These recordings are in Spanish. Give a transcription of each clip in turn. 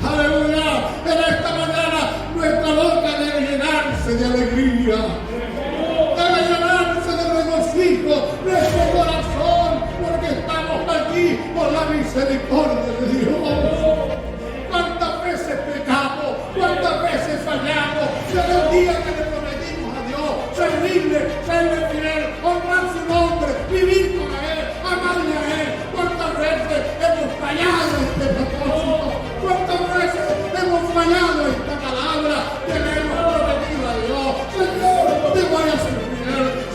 Aleluya. En esta mañana nuestra boca debe llenarse de alegría. Debe llenarse de regocijo nuestro corazón, porque estamos aquí por la misericordia de Dios. ¿Cuántas veces pecamos? ¿Cuántas veces fallamos? Desde el día que le prometimos a Dios servirle, serle fiel, honrar su nombre, vivir con Él, amarle a Él. ¿Cuántas veces hemos fallado este propósito? ¿Cuántas veces hemos fallado esta palabra que le hemos prometido a Dios? Señor, te voy a servir.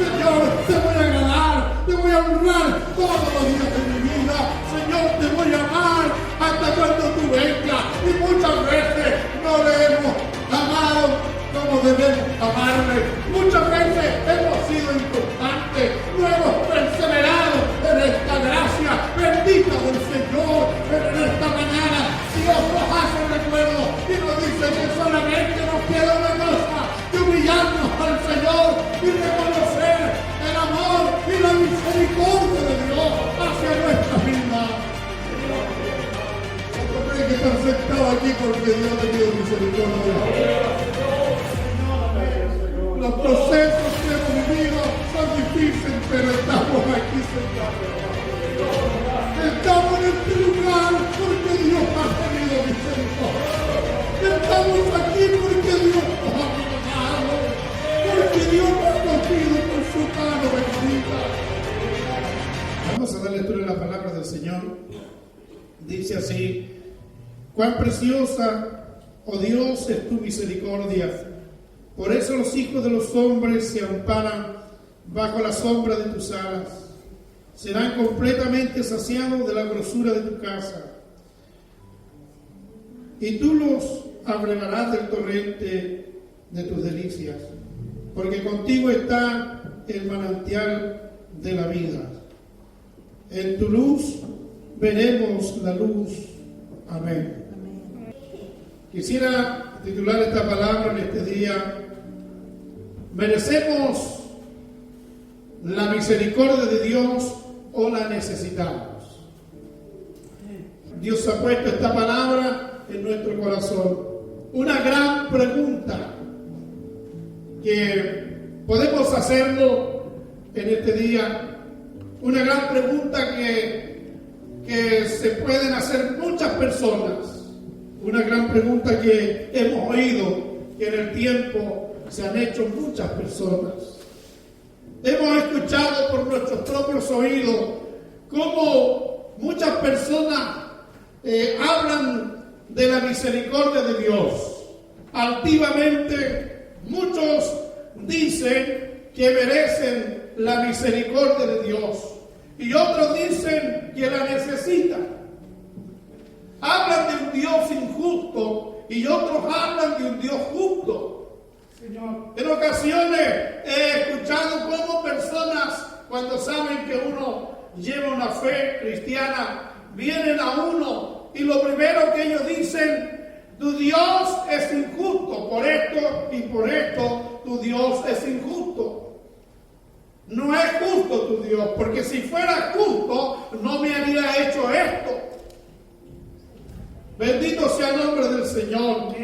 Señor, te voy a agradar. Te voy a honrar todos los días de mi vida. Señor, te voy a amar hasta cuando tú vengas. Y muchas veces no le hemos amado como debemos amarle. Muchas veces hemos sido inconstantes. No hemos perseverado en esta gracia bendita del Señor. Pero en esta mañana Dios nos hace recuerdo y nos dice que solamente nos queda una cosa: que humillarnos al Señor y reconocer el amor y la misericordia de Dios hacia nuestra vida. ¿Cuánto creen que están sentados aquí porque Dios te dio misericordia? Los procesos que hemos vivido son difíciles, pero estamos aquí sentados. Estamos en este lugar porque Dios ha tenido misericordia. Estamos aquí porque Dios nos ha perdonado, porque Dios nos ha cogido por su mano bendita. Vamos a dar lectura a la palabra del Señor. Dice así: cuán preciosa, oh Dios, es tu misericordia. Por eso los hijos de los hombres se amparan bajo la sombra de tus alas. Serán completamente saciados de la grosura de tu casa. Y tú los abrevarás del torrente de tus delicias, porque contigo está el manantial de la vida. En tu luz veremos la luz. Amén. Quisiera titular esta palabra en este día: ¿merecemos la misericordia de Dios o la necesitamos? Dios ha puesto esta palabra en nuestro corazón. Una gran pregunta que podemos hacerlo en este día. Una gran pregunta que se pueden hacer muchas personas. Una gran pregunta que hemos oído que en el tiempo se han hecho muchas personas. Hemos escuchado por nuestros propios oídos cómo muchas personas hablan de la misericordia de Dios. Altivamente, muchos dicen que merecen la misericordia de Dios y otros dicen que la necesitan. Hablan de un Dios injusto y otros hablan de un Dios justo. Señor, en ocasiones he escuchado cómo personas, cuando saben que uno lleva una fe cristiana, vienen a uno y lo primero que ellos dicen: tu Dios es injusto por esto y por esto, tu Dios es injusto. No es justo tu Dios, porque si fuera justo no me habría hecho esto. Bendito sea el nombre del Señor.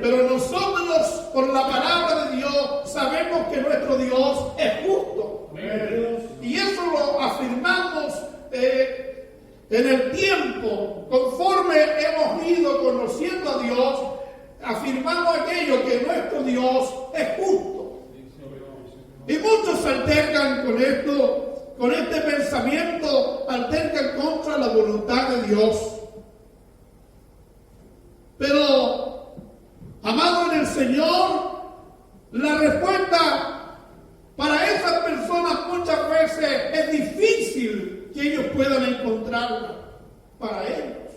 Pero nosotros, por la palabra de Dios, sabemos que nuestro Dios es justo. Y eso lo afirmamos en el tiempo. Conforme hemos ido conociendo a Dios, afirmamos aquello, que nuestro Dios es justo. Y muchos se altercan con esto, con este pensamiento, altercan contra la voluntad de Dios. Pero, amado en el Señor, la respuesta para esas personas muchas veces es difícil que ellos puedan encontrarla para ellos.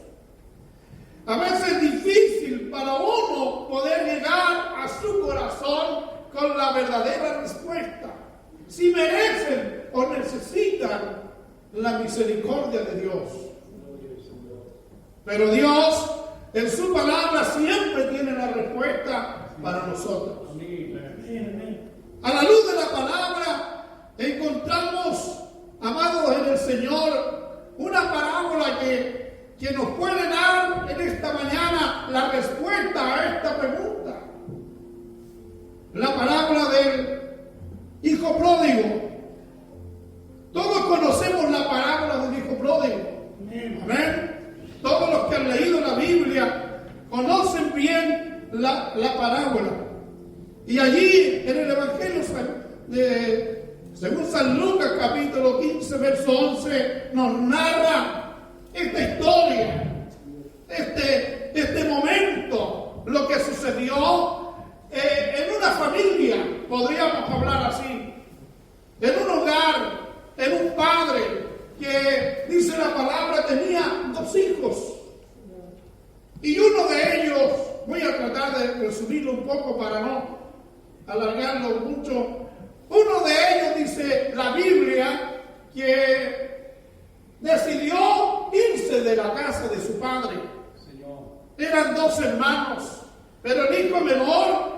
A veces es difícil para uno poder llegar a su corazón con la verdadera respuesta, si merecen o necesitan la misericordia de Dios. Pero Dios, en su palabra, siempre tiene la respuesta para nosotros. A la luz de la palabra encontramos amados en el Señor, una parábola que nos puede dar en esta mañana la respuesta a esta pregunta. La parábola del hijo pródigo. Todos conocemos la parábola del hijo pródigo. Amén. Todos los que han leído la Biblia conocen bien la parábola. Y allí en el Evangelio según San Lucas capítulo 15 verso 11 nos narra esta historia, este momento, lo que sucedió en una familia, podríamos hablar así, en un hogar, en un padre que dice la palabra tenía 2 hijos y uno de ellos, voy a tratar de resumirlo un poco para no alargarlo mucho. Uno de ellos, dice la Biblia, que decidió irse de la casa de su padre. Eran 2 hermanos, pero el hijo menor,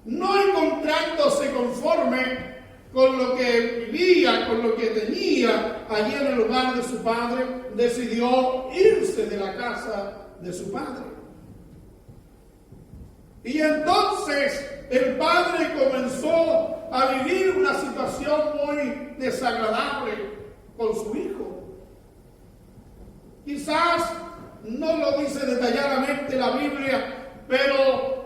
no encontrándose conforme con lo que vivía, con lo que tenía allí en el hogar de su padre, decidió irse de la casa de su padre. Y entonces el padre comenzó a vivir una situación muy desagradable con su hijo. Quizás no lo dice detalladamente la Biblia, pero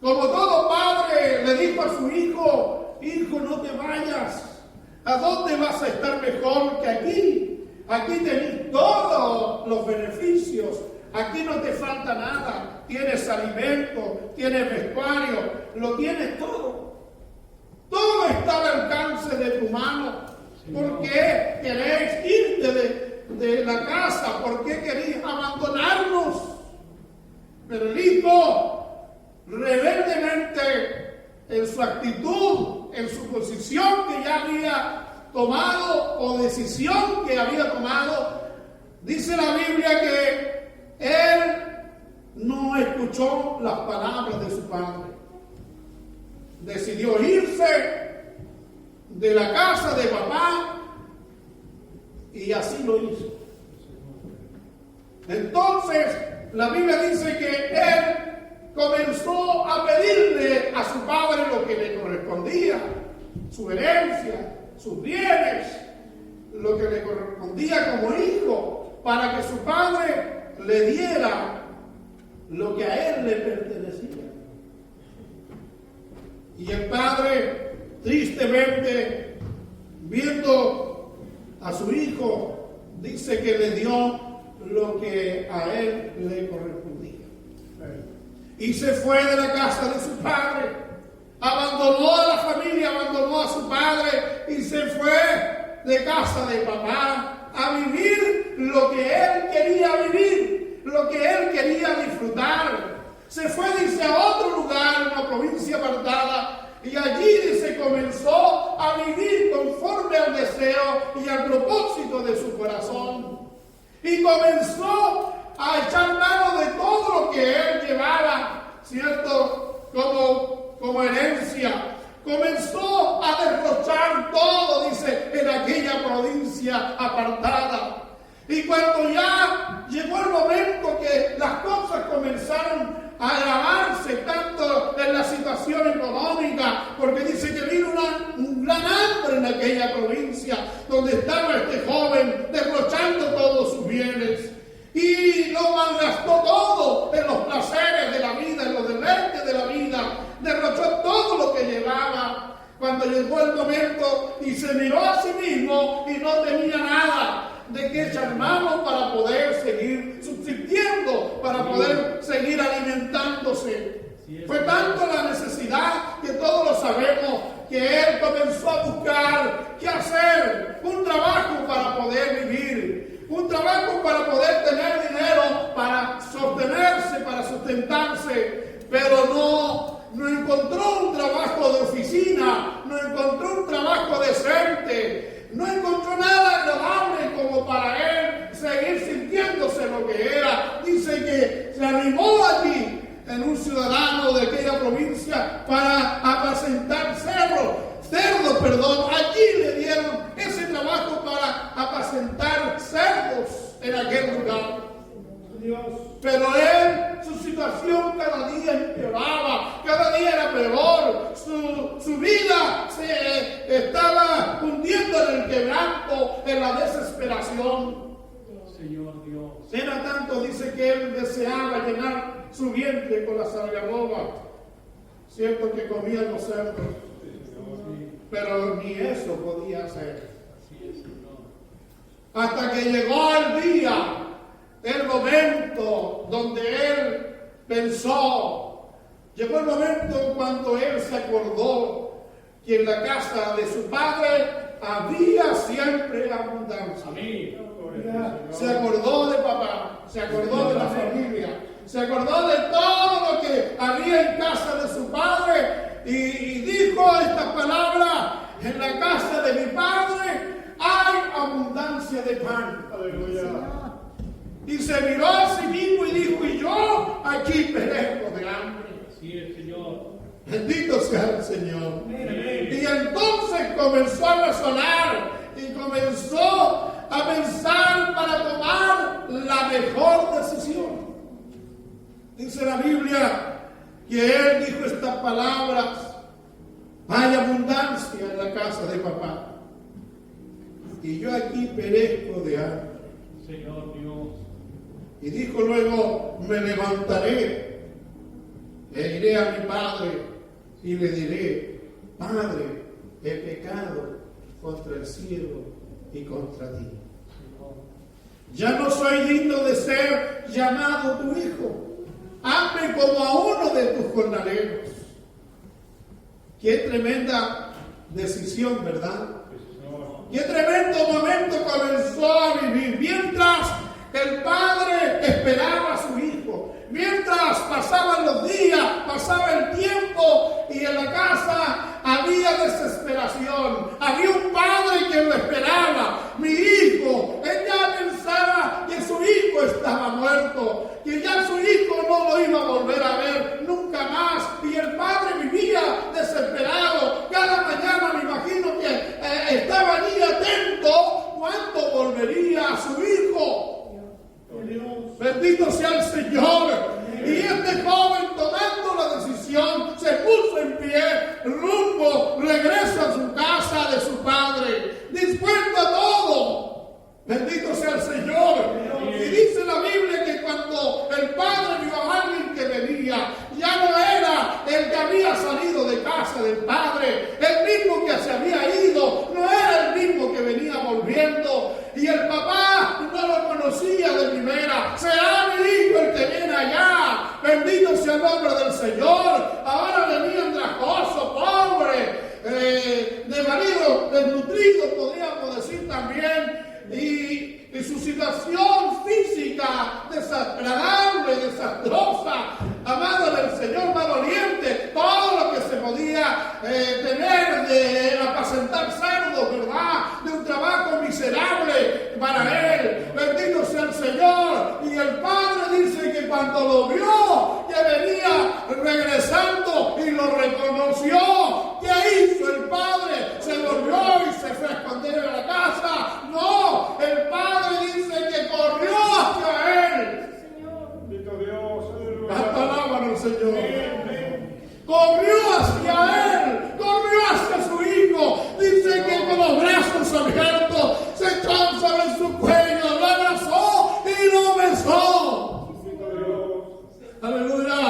como todo padre le dijo a su hijo: hijo, no te vayas. ¿A dónde vas a estar mejor que aquí? Aquí tenés todos los beneficios. Aquí no te falta nada. Tienes alimento, tienes vestuario, lo tienes todo. Todo está al alcance de tu mano. ¿Por qué queréis irte de la casa? ¿Por qué queréis abandonarnos? Pero el hijo, rebeldemente, en su actitud, en su posición que ya había tomado o decisión que había tomado, dice la Biblia que él no escuchó las palabras de su padre. Decidió irse de la casa de papá y así lo hizo. Entonces, la Biblia dice que él comenzó a pedirle a su padre lo que le correspondía, su herencia, sus bienes, lo que le correspondía como hijo, para que su padre le diera lo que a él le pertenecía. Y el padre, tristemente, viendo a su hijo, dice que le dio lo que a él le correspondía. Y se fue de la casa de su padre, abandonó a la familia, abandonó a su padre y se fue de casa de papá a vivir lo que él quería vivir, lo que él quería disfrutar. Se fue, dice, a otro lugar, una provincia apartada, y allí, dice, comenzó a vivir conforme al deseo y al propósito de su corazón. Y comenzó a echar mano de todo lo que él llevaba, ¿cierto? Como herencia. Comenzó a derrochar todo, dice, en aquella provincia apartada. Y cuando ya llegó el momento que las cosas comenzaron a agravarse tanto en la situación económica, porque dice que vino un gran hambre en aquella provincia donde estaba este joven derrochando todos sus bienes y lo malgastó todo en los placeres de la vida, en los deleites de la vida, derrochó todo lo que llevaba. Cuando llegó el momento y se miró a sí mismo y no tenía nada de que echar mano para poder seguir subsistiendo, para poder seguir alimentándose. Fue tanto la necesidad, que todos lo sabemos, que él comenzó a buscar qué hacer, un trabajo para poder vivir, un trabajo para poder tener dinero, para sostenerse, para sustentarse, pero no encontró un trabajo de oficina, no encontró un trabajo decente, no encontró nada agradable como para él seguir sintiéndose lo que era. Dice que se arrimó allí en un ciudadano de aquella provincia para apacentar cerdos. Allí le dieron ese trabajo para Pero él, su situación cada día empeoraba, cada día era peor. Su vida se estaba hundiendo en el quebranto, en la desesperación. Señor Dios. Era tanto, dice, que él deseaba llenar su vientre con las algarrobas. Cierto que comía los cerdos, pero ni eso podía hacer. Hasta que llegó el día, el momento donde él pensó, llegó el momento cuando él se acordó que en la casa de su padre había siempre abundancia. Se acordó de papá, se acordó de la familia, se acordó de todo lo que había en casa de su padre y dijo estas palabras: en la casa de mi padre hay abundancia de pan. Aleluya. Y se miró a sí mismo y dijo: y yo aquí perezco de hambre. Así es, Señor. Bendito sea el Señor. Y entonces comenzó a razonar y comenzó a pensar para tomar la mejor decisión. Dice la Biblia que él dijo estas palabras: hay abundancia en la casa de papá y yo aquí perezco de hambre. Señor Dios. Y dijo luego: me levantaré e iré a mi padre y le diré: Padre, he pecado contra el cielo y contra ti. Ya no soy digno de ser llamado tu hijo. Hazme como a uno de tus jornaleros. Qué tremenda decisión, ¿verdad? Qué tremendo momento comenzó a vivir. Mientras el padre esperaba a su hijo, mientras pasaban los días, pasaba el tiempo y en la casa había desesperación. Había un padre que lo esperaba. Mi hijo, él ya pensaba que su hijo estaba muerto, que ya su hijo no lo iba a volver a ver nunca más. Y el padre vivía desesperado. Cada mañana me imagino que estaba allí atento cuándo volvería a su hijo. Bendito sea el Señor. Y este joven, tomando la decisión, se puso en pie, rumbo, regresa a su casa de su padre, dispuesto a todo. Bendito sea el Señor. Y dice la Biblia que cuando el padre vio a alguien que venía, ya no era el que había salido de casa del padre, el mismo que se había ido, no era el mismo que venía volviendo. Y el papá no lo conocía de primera. Será mi hijo el que viene allá. Bendito sea el nombre del Señor. Ahora venía andrajoso, pobre, de marido desnutrido, podríamos decir también. Y su situación física desagradable, desastrosa, amado del Señor, maloliente, todo lo que se podía tener de apacentar cerdos, ¿verdad? De un trabajo miserable para él. Bendito sea el Señor. Y el padre dice que cuando lo vio, que venía regresando y lo reconoció, ¿qué hizo el padre? Se volvió y se fue a esconder en la casa. No, el padre dice que corrió hacia él. Bendito Dios. Alábalo, Señor. Corrió hacia él, corrió hacia su hijo. Dice que con los brazos abiertos se echó sobre su cuello, lo abrazó y lo besó. Aleluya.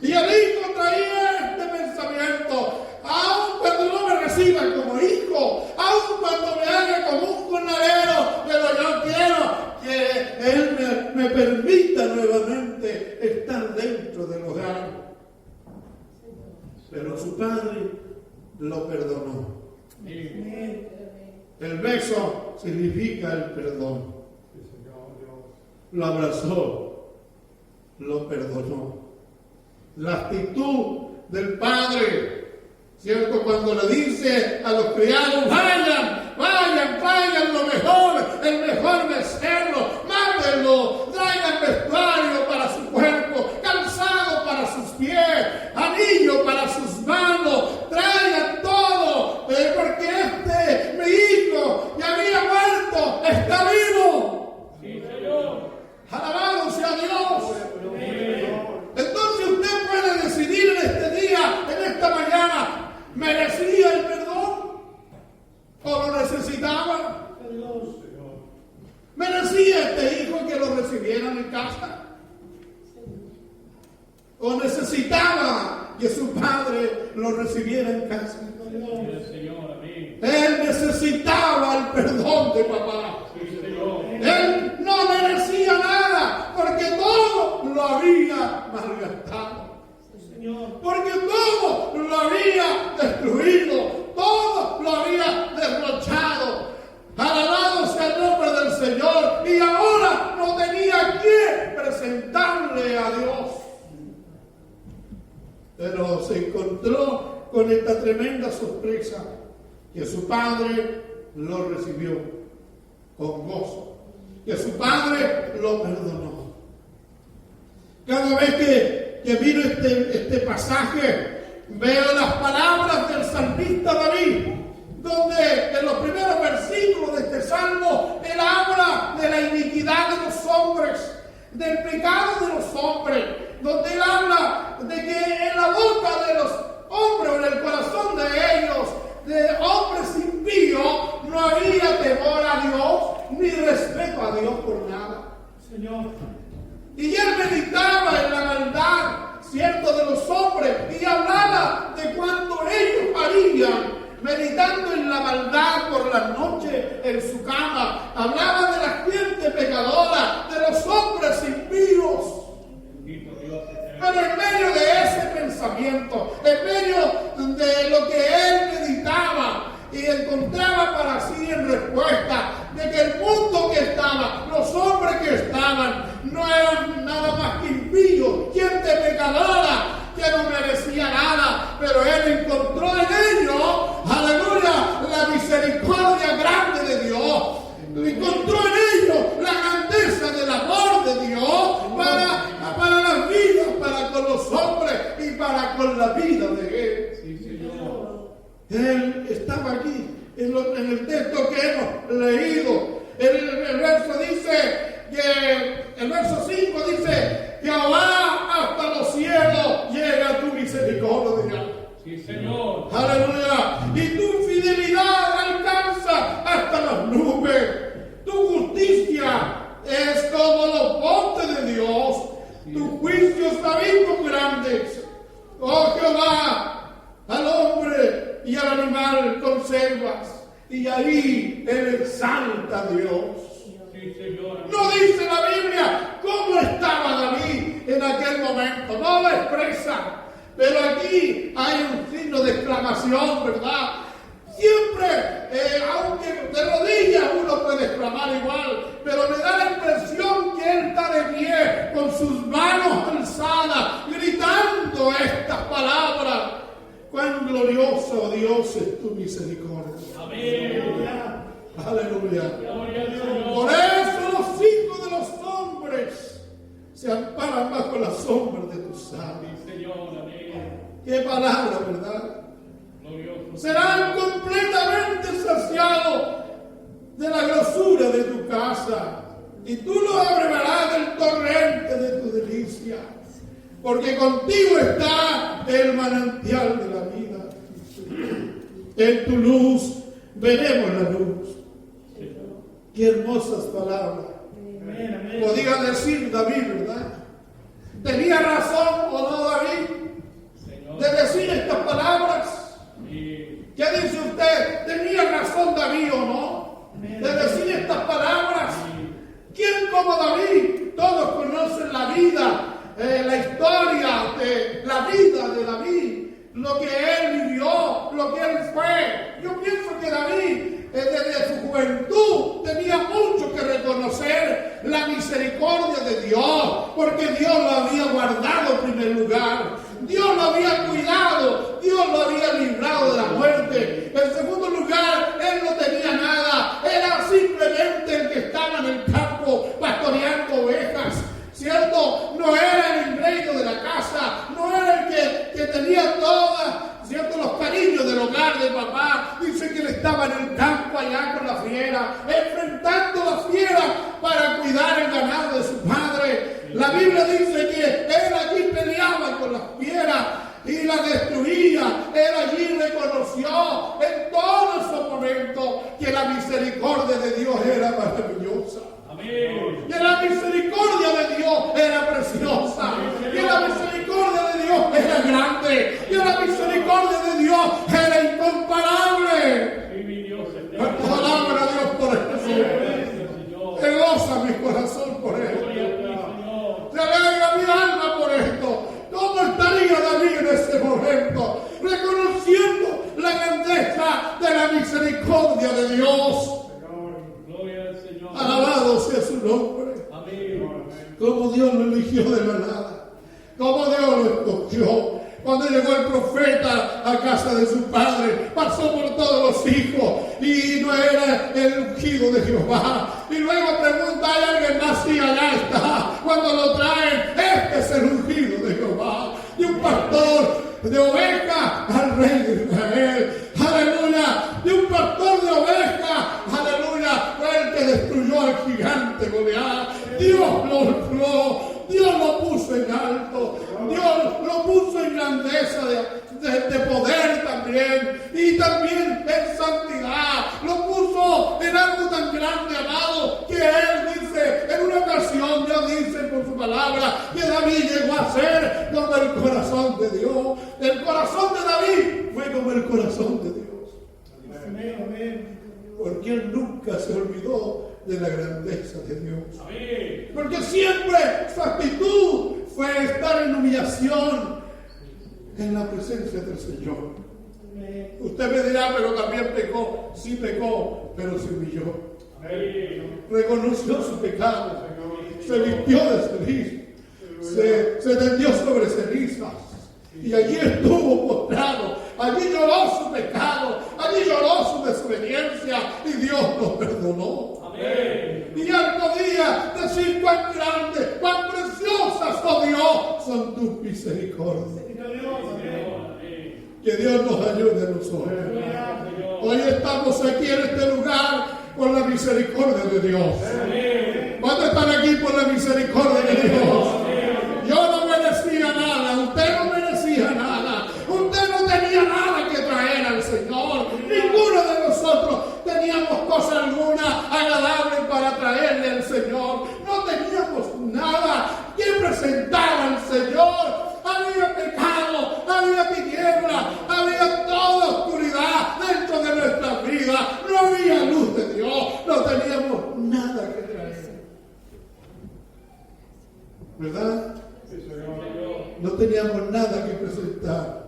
Y el hijo traía este pensamiento: aun cuando no me reciba como hijo, aun cuando me haga como un jornalero, pero yo quiero que él me permita nuevamente estar dentro del hogar. Pero su padre lo perdonó. El beso significa el perdón. Lo abrazó, lo perdonó. La actitud del padre, ¿cierto? Cuando le dice a los criados: vayan, traigan lo mejor, el mejor becerro, mátenlo, traigan vestuario para su cuerpo, calzado para sus pies, anillo para sus manos, traigan todo, porque mi hijo que había muerto está vivo. Sí, Señor. Alabado sea Dios. merecía este hijo que lo recibieran en casa? ¿O necesitaba que su padre lo recibiera en casa? Sí, Señor, amén. Él necesitaba el perdón de papá. Sí, Señor. Él no merecía nada porque todo lo había malgastado. Porque todo lo había destruido, todo lo había derrochado. Alabado sea el nombre del Señor. Y ahora no tenía quien presentarle a Dios. Pero se encontró con esta tremenda sorpresa, que su padre lo recibió con gozo, que su padre lo perdonó. Cada vez que miro este pasaje, veo las palabras del salmista David, donde en los primeros versículos de este salmo, él habla de la iniquidad de los hombres, del pecado de los hombres, donde él habla de que en la boca de los hombres, o en el corazón de ellos, de hombres impíos, no había temor a Dios, ni respeto a Dios por nada. Señor. Y él meditaba en la maldad, cierto, de los hombres, y hablaba de cuánto ellos harían, meditando en la maldad por la noche en su cama. Hablaba de la gente pecadora, de los hombres impíos. Pero en medio de ese pensamiento, en medio de lo que él meditaba y encontraba para sí en respuesta, de que el mundo que estaba, los hombres que estaban, no eran nada más que impíos, gente pecadora, que no merecía nada, pero él encontró en ellos, aleluya, la misericordia grande de Dios. Encontró en ellos la grandeza del amor de Dios para las vidas, para con los hombres y para con la vida de él. Sí, Señor. Él estaba aquí en el texto que hemos leído. El verso dice que, el verso 5 dice: Jehová, hasta los cielos llega tu misericordia. Sí, Señor. Aleluya. Y tu fidelidad alcanza hasta las nubes. Tu justicia es como los montes de Dios. Tus juicios abismos grandes. Oh Jehová, al hombre y al animal conservas. Y ahí él exalta a Dios. Sí, Señor. No dice la Biblia cómo estaba David en aquel momento. No lo expresa. Pero aquí hay un signo de exclamación, ¿verdad? Siempre, aunque de rodillas uno puede exclamar igual, pero me da la impresión que él está de pie con sus manos alzadas, gritando estas palabras: cuán glorioso, Dios, es tu misericordia. Amén. Aleluya. Gloria al Señor. Por eso los hijos de los hombres se amparan bajo la sombra de tus alas. Sí, Señor. Amén. Qué palabra, ¿verdad? Glorioso. Serán completamente saciados de la grosura de tu casa, y tú los abrevarás del torrente de tu delicia, porque contigo está el manantial de la vida. En tu luz veremos la luz. Qué hermosas palabras. Amén, amén. Podía decir David, ¿verdad? ¿Tenía razón o no David Señor. de decir estas palabras? Sí. ¿Qué dice usted? ¿Tenía razón David o no de decir estas palabras? ¿Quién como David? Todos conocen la vida, la historia de la vida de David, lo que él vivió, lo que él fue. Yo pienso que David, desde su juventud, tenía mucho que reconocer la misericordia de Dios, porque Dios lo había guardado en primer lugar. Dios lo había cuidado, Dios lo había librado de la muerte. En segundo lugar, él no tenía nada, era simplemente el que estaba en el campo pastoreando ovejas, ¿cierto? No era el engreído de la casa, no era el que tenía todas, ¿cierto?, los cariños del hogar de papá. Dice que él estaba en el campo allá con la fiera, enfrentando la fiera para cuidar el ganado de su padre. La Biblia dice que él allí peleaba con las fieras y la destruía. Él allí reconoció en todos esos momentos que la misericordia de Dios era maravillosa. Amén. Amén. Que la misericordia de Dios era preciosa. Que la misericordia de Dios era grande. Que la misericordia de Dios era incomparable. Sí, mi Dios eterno. Palabra a Dios por eso. Gracias, Señor. Te goza mi corazón por esto. Gloria a ti, Señor. Se alegra mi alma por esto. ¿Cómo estaría David en ese momento? Reconociendo la grandeza de la misericordia de Dios. Gloria al Señor. Alabado sea su nombre. Amén. Cómo Dios lo eligió de la nada. Cómo Dios lo escogió. Cuando llegó el profeta a casa de su padre, pasó por todos los hijos y no era el ungido de Jehová. Y luego pregunta, ¿hay alguien más? Sí, allá está. Cuando lo traen, este es el ungido de Jehová. Y un pastor de oveja al rey de Israel. Aleluya. De un pastor de oveja, aleluya, fue el que destruyó al gigante Goliat. Dios lo honró. Dios lo puso en alto, Dios lo puso en grandeza de poder también, y también en santidad, lo puso en algo tan grande, amado, que él dice, en una ocasión Dios dice por su palabra, que David llegó a ser como el corazón de Dios. El corazón de David fue como el corazón de Dios. Amén, amén. Porque él nunca se olvidó de la grandeza de Dios. Amén. Porque siempre su actitud fue estar en humillación en la presencia del Señor. Usted me dirá, pero también pecó. Sí pecó, pero se humilló. Amén. Reconoció su pecado. Se vistió de ceniza. Se tendió sobre cenizas. Y allí estuvo postrado. Allí lloró su pecado. Allí lloró su desobediencia. Y Dios lo perdonó. Amén. Y al podía decir cuán grande, cuán preciosas, oh Dios, son tus misericordias. Amén. Que Dios nos ayude a nosotros. Hoy estamos aquí en este lugar por la misericordia de Dios. Amén. ¿Cuántos están aquí por la misericordia de Dios? Yo no merecía nada, usted no merecía nada, usted no tenía nada que traer al Señor. Ninguno de nosotros teníamos cosa alguna agradable para traerle al Señor. No teníamos nada que presentar al Señor. Había pecado, había tiniebla, había toda oscuridad dentro de nuestra vida. No había luz de Dios, no teníamos nada que traer. ¿Verdad? No teníamos nada que presentar.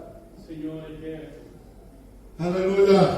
Señor eterno. Aleluya.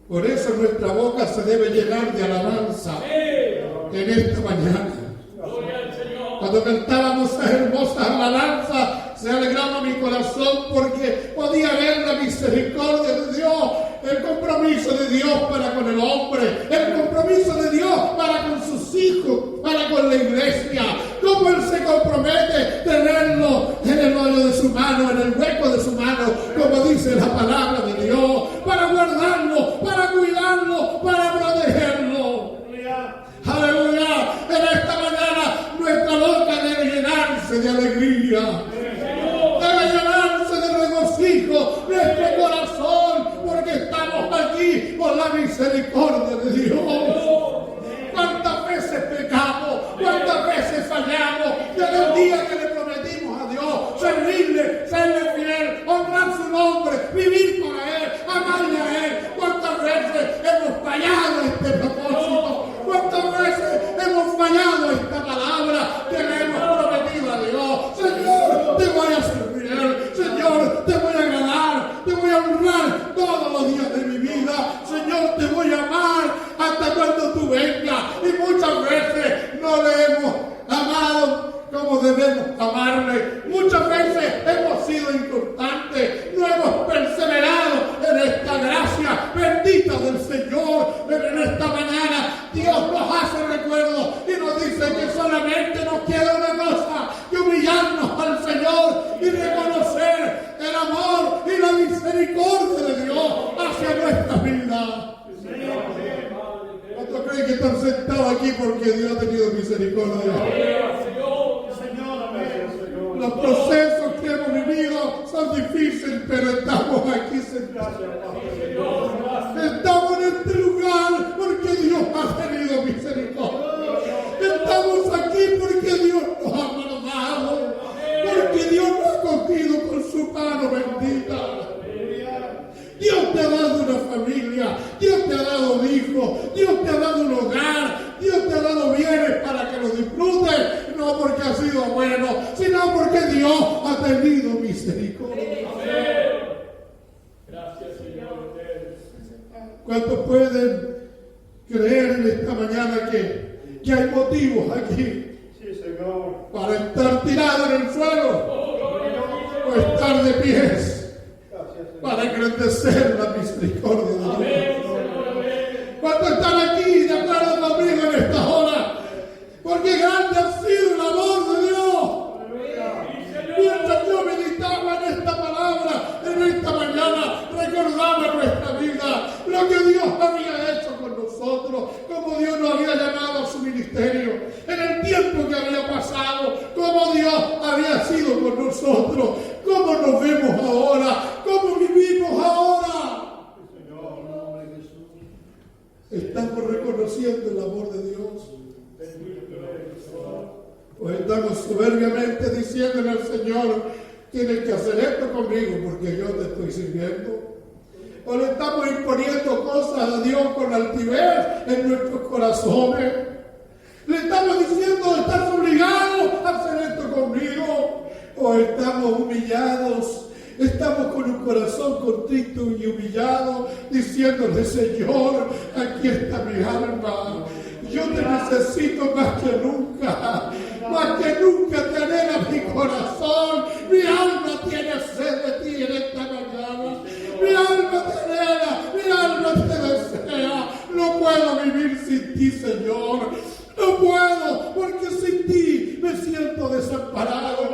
Por eso nuestra boca se debe llenar de alabanza en esta mañana. Gloria al Señor. Cuando cantábamos esas hermosas alabanzas, se alegraba mi corazón porque podía ver la misericordia de Dios, el compromiso de Dios para con el hombre, el compromiso de Dios para con sus hijos, para con la iglesia. Cómo Él se compromete tenerlo en el hoyo de su mano, en el hueco de su mano, como dice la palabra de Dios, para guardarlo, para cuidarlo, para protegerlo. Aleluya. En esta mañana nuestra boca debe llenarse de alegría. Debe llenarse de regocijo nuestro corazón, porque estamos aquí por la misericordia de Dios. ¿Cuántas veces pecamos? ¿Cuántas veces fallamos? Desde el día que le prometimos a Dios servirle, serle fiel, honrar su nombre, vivir para Él, amarle a Él. ¿Cuántas veces hemos fallado este propósito? ¿Cuántas veces hemos fallado esta palabra que le hemos prometido a Dios? Señor, te voy a servir. Señor, te voy a agradar. Te voy a honrar todos los días de mi vida. Señor, te voy a amar hasta cuando tú vengas. Y muchas veces no le hemos amado como debemos amarle. Muchas veces hemos sido inconstantes. No hemos perseverado en esta gracia bendita del Señor. Pero en esta mañana Dios nos hace recuerdo y nos dice que solamente nos queda una cosa: que humillarnos al Señor y reconocer el amor y la misericordia de Dios hacia nuestra vida. ¿Cuántos creen que están sentados aquí porque Dios ha tenido misericordia? Los procesos que hemos vivido son difíciles, pero estamos aquí sentados. Estamos en este lugar porque Dios ha tenido misericordia. sido bueno, sino porque Dios ha tenido misericordia. Amén. Gracias, Señor. ¿Cuántos pueden creer en esta mañana que hay motivos aquí Sí, Señor. para estar tirado en el suelo o estar de pies Gracias, Señor. para engrandecer la misericordia de Dios? Amén, Señor. Amén. ¿Cuántos están aquí de acuerdo conmigo en esta hora? Porque grande ha sido el amor de Dios. Mientras yo meditaba en esta palabra, en esta mañana, recordaba nuestra vida, lo que Dios había hecho con nosotros, cómo Dios nos había llamado a su ministerio, en el tiempo que había pasado, cómo Dios había sido con nosotros, cómo nos vemos ahora, cómo vivimos ahora. Señor, en nombre de Jesús. Estamos reconociendo el amor de Dios. O estamos soberbiamente diciéndole al Señor, tienes que hacer esto conmigo porque yo te estoy sirviendo. O le estamos imponiendo cosas a Dios con altivez en nuestros corazones. Le estamos diciendo, estás obligado a hacer esto conmigo. O estamos humillados, estamos con un corazón contrito y humillado, diciéndole, Señor, aquí está mi alma. Yo te necesito más que nunca te anhela mi corazón. Mi alma tiene sed de ti en esta mañana. Mi alma te anhela, mi alma te desea. No puedo vivir sin ti, Señor. No puedo, porque sin ti me siento desamparado.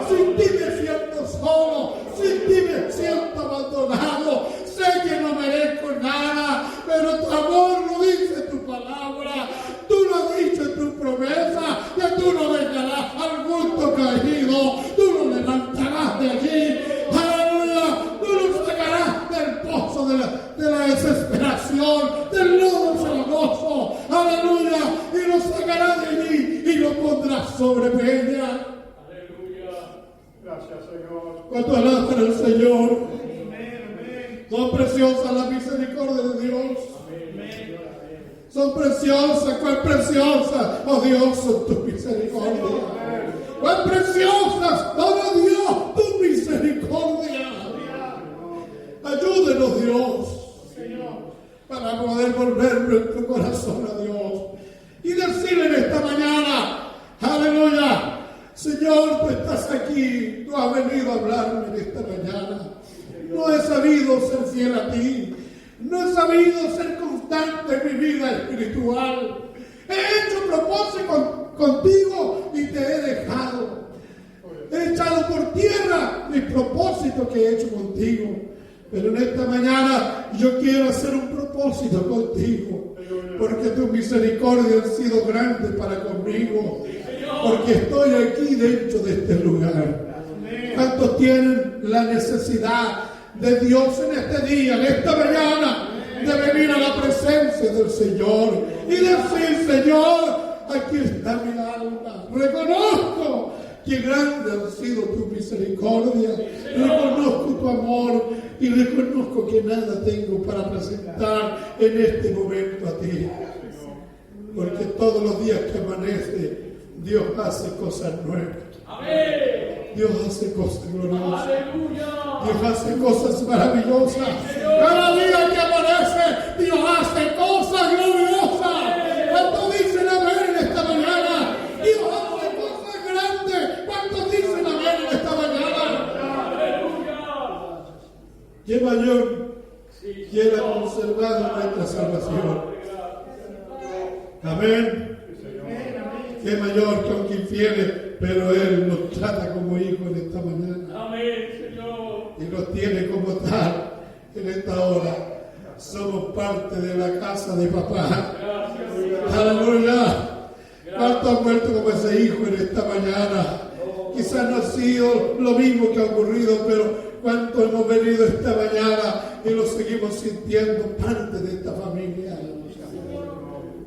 Sin ti me siento solo. Sin ti me siento abandonado. Sé que no merezco nada, pero tu amor lo dice tu palabra. Tú lo has dicho en tu promesa, que tú no dejarás al justo caído. Tú lo levantarás de allí. Aleluya. Tú lo sacarás del pozo de la desesperación, del lodo cenagoso. Aleluya. Y lo sacarás de allí y lo pondrás sobre peña. Aleluya. Gracias, Señor. Cuando alaban al Señor, Amén. son preciosas las misericordias de Dios. Amén. Son preciosas, cuán preciosas, oh Dios, son tus misericordias. Cuán preciosas, oh Dios, tu misericordia. Ayúdenos, Dios, para poder volver nuestro corazón a Dios y decirle en esta mañana, aleluya, Señor, tú estás aquí, tú has venido a hablarme en esta mañana. No he sabido ser fiel a ti. No he sabido ser constante en mi vida espiritual. He hecho propósito contigo y te he dejado. He echado por tierra mis propósitos que he hecho contigo. Pero en esta mañana yo quiero hacer un propósito contigo. Porque tus misericordias han sido grandes para conmigo. Porque estoy aquí dentro de este lugar. ¿Cuántos tienen la necesidad de Dios en este día, en esta mañana, de venir a la presencia del Señor y decir, Señor, aquí está mi alma, reconozco que grande han sido tus misericordias, reconozco tu amor y reconozco que nada tengo para presentar en este momento a ti, porque todos los días que amanece Dios hace cosas nuevas. Amén. Dios hace cosas gloriosas. Aleluya. Dios hace cosas maravillosas. Cada día que amanece, Dios hace cosas gloriosas. ¿Cuántos dicen amén en esta mañana? Dios hace cosas grandes. ¿Cuántos dicen amén en esta mañana? Aleluya. ¿Qué mayor quiera conservar nuestra salvación? Amén. Qué mayor que aunque infieles, pero Él nos trata como hijos en esta mañana. Amén, Señor. Y nos tiene como tal en esta hora. Somos parte de la casa de papá. Gracias. Aleluya. ¿Cuántos han muerto como ese hijo en esta mañana? Quizás no ha sido lo mismo que ha ocurrido, pero ¿cuántos hemos venido esta mañana y lo seguimos sintiendo parte de esta familia?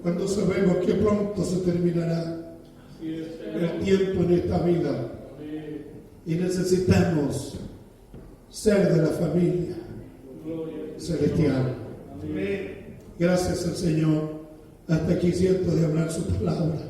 Cuando sabemos que pronto se terminará el tiempo en esta vida y necesitamos ser de la familia celestial. Gracias al Señor. Hasta aquí siento de hablar su palabra.